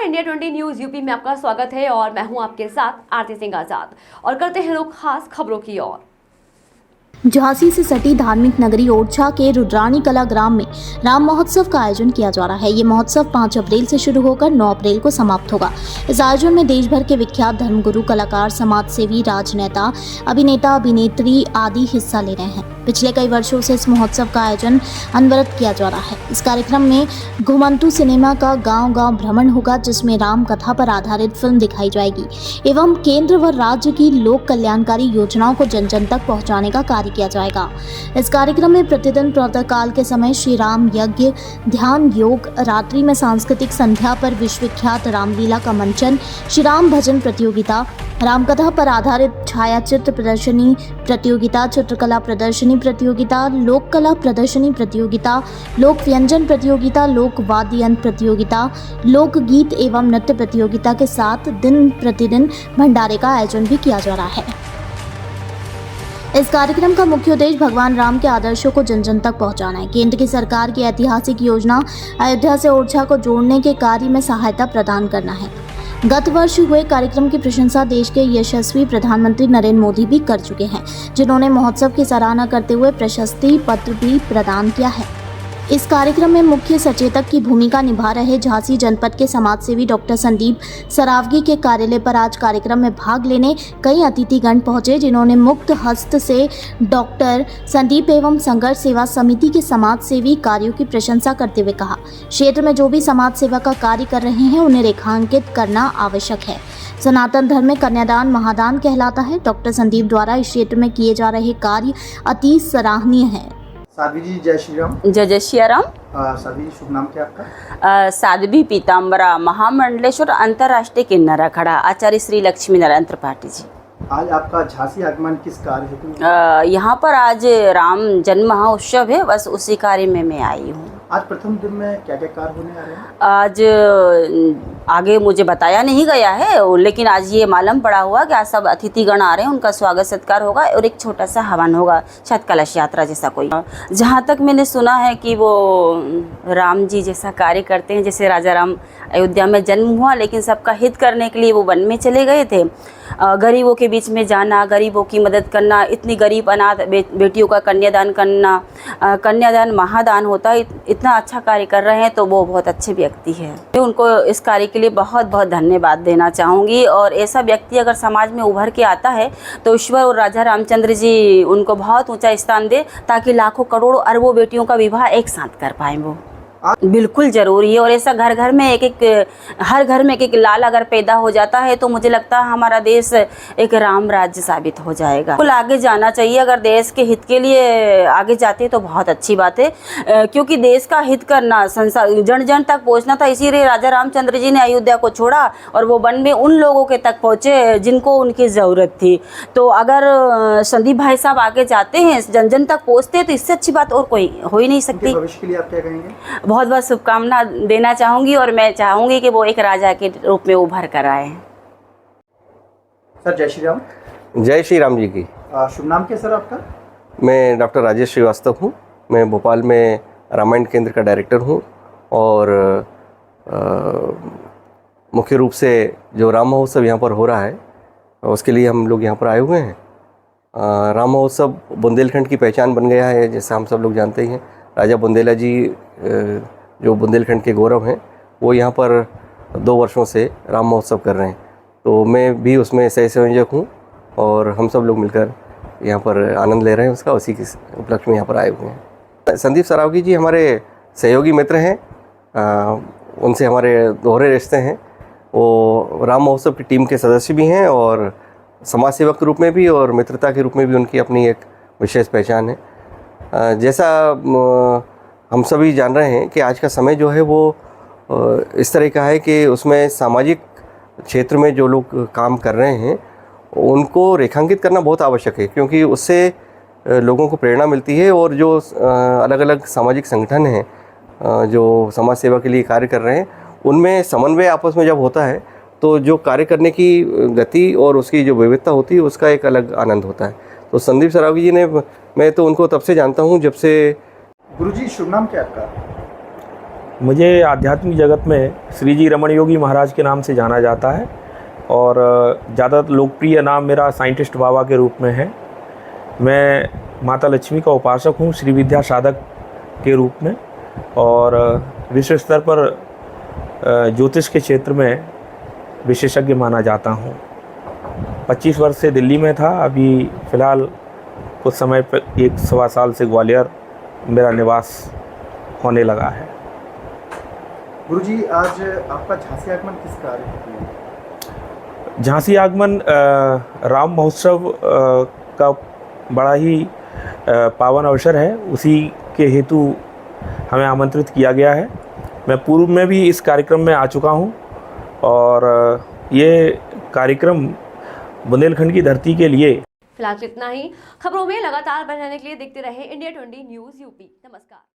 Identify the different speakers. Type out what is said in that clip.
Speaker 1: नमस्कार, India 20 news UP में आपका स्वागत है और मैं हूं आपके साथ आरती सिंह आजाद। और करते हैं रुख खास खबरों की ओर।
Speaker 2: झांसी से सटी धार्मिक नगरी ओरछा के रुद्राणी कला ग्राम में राम महोत्सव का आयोजन किया जा रहा है। ये महोत्सव 5 अप्रैल से शुरू होकर 9 अप्रैल को समाप्त होगा। इस आयोजन में देश भर के विख्यात धर्मगुरु, कलाकार, समाजसेवी, राजनेता, अभिनेता, अभिनेत्री आदि हिस्सा ले रहे हैं। पिछले कई वर्षों से इस महोत्सव का आयोजन अनवरत किया जा रहा है। इस कार्यक्रम में घुमंतु सिनेमा का गांव-गांव भ्रमण होगा, जिसमें राम कथा पर आधारित फिल्म दिखाई जाएगी एवं केंद्र व राज्य की लोक कल्याणकारी योजनाओं को जन जन तक पहुंचाने का कार्य किया जाएगा। इस कार्यक्रम में प्रतिदिन प्रातःकाल के समय श्री राम यज्ञ, ध्यान योग, रात्रि में सांस्कृतिक संध्या पर विश्वविख्यात रामलीला का मंचन, श्री राम भजन प्रतियोगिता, रामकथा पर आधारित छायाचित्र प्रदर्शनी प्रतियोगिता, चित्रकला प्रदर्शनी प्रतियोगिता, लोक कला प्रदर्शनी प्रतियोगिता, लोक व्यंजन प्रतियोगिता, लोक वाद्य यंत्र प्रतियोगिता, लोक गीत एवं नृत्य प्रतियोगिता के साथ दिन प्रतिदिन भंडारे का आयोजन भी किया जा रहा है। इस कार्यक्रम का मुख्य उद्देश्य भगवान राम के आदर्शों को जन जन तक पहुंचाना है। केंद्र की सरकार की ऐतिहासिक योजना अयोध्या से ओरछा को जोड़ने के कार्य में सहायता प्रदान करना है। गत वर्ष हुए कार्यक्रम की प्रशंसा देश के यशस्वी प्रधानमंत्री नरेंद्र मोदी भी कर चुके हैं, जिन्होंने महोत्सव की सराहना करते हुए प्रशस्ति पत्र भी प्रदान किया है। इस कार्यक्रम में मुख्य सचेतक की भूमिका निभा रहे झांसी जनपद के समाजसेवी डॉक्टर संदीप सरावगी के कार्यालय पर आज कार्यक्रम में भाग लेने कई अतिथिगण पहुंचे, जिन्होंने मुक्त हस्त से डॉक्टर संदीप एवं संघर्ष सेवा समिति के समाजसेवी कार्यों की प्रशंसा करते हुए कहा, क्षेत्र में जो भी समाज सेवा का कार्य कर रहे हैं उन्हें रेखांकित करना आवश्यक है। सनातन धर्म में कन्यादान महादान कहलाता है। डॉक्टर संदीप द्वारा इस क्षेत्र में किए जा रहे कार्य अति सराहनीय है।
Speaker 3: साध्वी जी जय श्री राम।
Speaker 4: जय श्री राम।
Speaker 3: साध्वी जी शुभ नाम क्या आपका?
Speaker 4: साध्वी पीताम्बरा महामंडलेश्वर अंतर्राष्ट्रीय किन्नर अखाड़ा आचार्य श्री लक्ष्मी नारायण त्रिपाठी जी।
Speaker 3: आज आपका झांसी आगमन किस कार्य हेतु?
Speaker 4: यहाँ पर आज राम जन्म महोत्सव है, बस उसी कार्य में मैं आई हूँ।
Speaker 3: आज प्रथम दिन में क्या क्या कार्य होने आ रहे हैं?
Speaker 4: आज आगे मुझे बताया नहीं गया है, लेकिन आज ये मालूम पड़ा हुआ कि आज सब अतिथिगण आ रहे हैं, उनका स्वागत सत्कार होगा और एक छोटा सा हवन होगा, शायद कलश यात्रा जैसा कोई। जहाँ तक मैंने सुना है कि वो राम जी जैसा कार्य करते हैं, जैसे राजा राम अयोध्या में जन्म हुआ, लेकिन सबका हित करने के लिए वो वन में चले गए थे। गरीबों के बीच में जाना, गरीबों की मदद करना, इतनी गरीब अनाथ बेटियों का कन्यादान करना, कन्यादान महादान होता है, इतना अच्छा कार्य कर रहे हैं, तो वो बहुत अच्छे व्यक्ति हैं। मैं उनको इस कार्य के लिए बहुत बहुत धन्यवाद देना चाहूँगी। और ऐसा व्यक्ति अगर समाज में उभर के आता है तो ईश्वर और राजा रामचंद्र जी उनको बहुत ऊंचा स्थान दे, ताकि लाखों करोड़ों अरबों बेटियों का विवाह एक साथ कर पाएँ। वो बिल्कुल ज़रूरी है। और ऐसा घर घर में हर घर में एक लाल अगर पैदा हो जाता है तो मुझे लगता है हमारा देश एक राम राज्य साबित हो जाएगा। बिल्कुल आगे जाना चाहिए। अगर देश के हित के लिए आगे जाते तो बहुत अच्छी बात है, क्योंकि देश का हित करना, संसार जन जन तक पहुंचना था। इसीलिए राजा रामचंद्र जी ने अयोध्या को छोड़ा और वो वन में उन लोगों के तक पहुँचे जिनको उनकी ज़रूरत थी। तो अगर संदीप भाई साहब आगे जाते हैं, जन जन तक पहुँचते हैं, तो इससे अच्छी बात और कोई हो ही नहीं सकती।
Speaker 3: भविष्य के लिए आप क्या कहेंगे?
Speaker 4: बहुत बहुत शुभकामना देना चाहूँगी और मैं चाहूँगी कि वो एक राजा के रूप में उभर कर आए।
Speaker 3: सर जय श्री राम।
Speaker 5: जय श्री राम जी की।
Speaker 3: शुभ नाम क्या सर आपका?
Speaker 5: मैं डॉक्टर राजेश श्रीवास्तव हूँ। मैं भोपाल में रामायण केंद्र का डायरेक्टर हूँ और मुख्य रूप से जो राम महोत्सव यहाँ पर हो रहा है उसके लिए हम लोग यहाँ पर आए हुए हैं। राम महोत्सव बुंदेलखंड की पहचान बन गया है, जैसा हम सब लोग जानते ही हैं। राजा बुंदेला जी जो बुंदेलखंड के गौरव हैं, वो यहाँ पर 2 वर्षों से राम महोत्सव कर रहे हैं। तो मैं भी उसमें सह संयोजक हूँ और हम सब लोग मिलकर यहाँ पर आनंद ले रहे हैं उसका। उसी के उपलक्ष्य में यहाँ पर आए हुए हैं। संदीप सरावगी जी हमारे सहयोगी मित्र हैं, उनसे हमारे दोहरे रिश्ते हैं। वो राम महोत्सव की टीम के सदस्य भी हैं और समाज सेवक के रूप में भी और मित्रता के रूप में भी उनकी अपनी एक विशेष पहचान है। जैसा हम सभी जान रहे हैं कि आज का समय जो है वो इस तरह का है कि उसमें सामाजिक क्षेत्र में जो लोग काम कर रहे हैं उनको रेखांकित करना बहुत आवश्यक है, क्योंकि उससे लोगों को प्रेरणा मिलती है। और जो अलग अलग सामाजिक संगठन हैं जो समाज सेवा के लिए कार्य कर रहे हैं, उनमें समन्वय आपस में जब होता है तो जो कार्य करने की गति और उसकी जो विविधता होती है उसका एक अलग आनंद होता है। तो संदीप सरावगी जी ने, मैं तो उनको तब से जानता हूँ जब से।
Speaker 3: गुरुजी शुभ नाम क्या आपका?
Speaker 6: मुझे आध्यात्मिक जगत में श्री जी रमण योगी महाराज के नाम से जाना जाता है और ज़्यादा लोकप्रिय नाम मेरा साइंटिस्ट बाबा के रूप में है। मैं माता लक्ष्मी का उपासक हूँ श्री विद्या साधक के रूप में और विश्व स्तर पर ज्योतिष के क्षेत्र में विशेषज्ञ माना जाता हूँ। 25 वर्ष से दिल्ली में था, अभी फ़िलहाल कुछ समय पर 1-1.25 साल से ग्वालियर मेरा निवास होने लगा है।
Speaker 3: गुरुजी, आज आपका झांसी आगमन किस कार्य हेतु है?
Speaker 6: झांसी आगमन राम महोत्सव का बड़ा ही पावन अवसर है, उसी के हेतु हमें आमंत्रित किया गया है। मैं पूर्व में भी इस कार्यक्रम में आ चुका हूं और ये कार्यक्रम बुंदेलखंड की धरती के लिए।
Speaker 1: फिलहाल इतना ही। खबरों में लगातार बने रहने के लिए देखते रहे इंडिया 20 न्यूज़ यूपी। नमस्कार।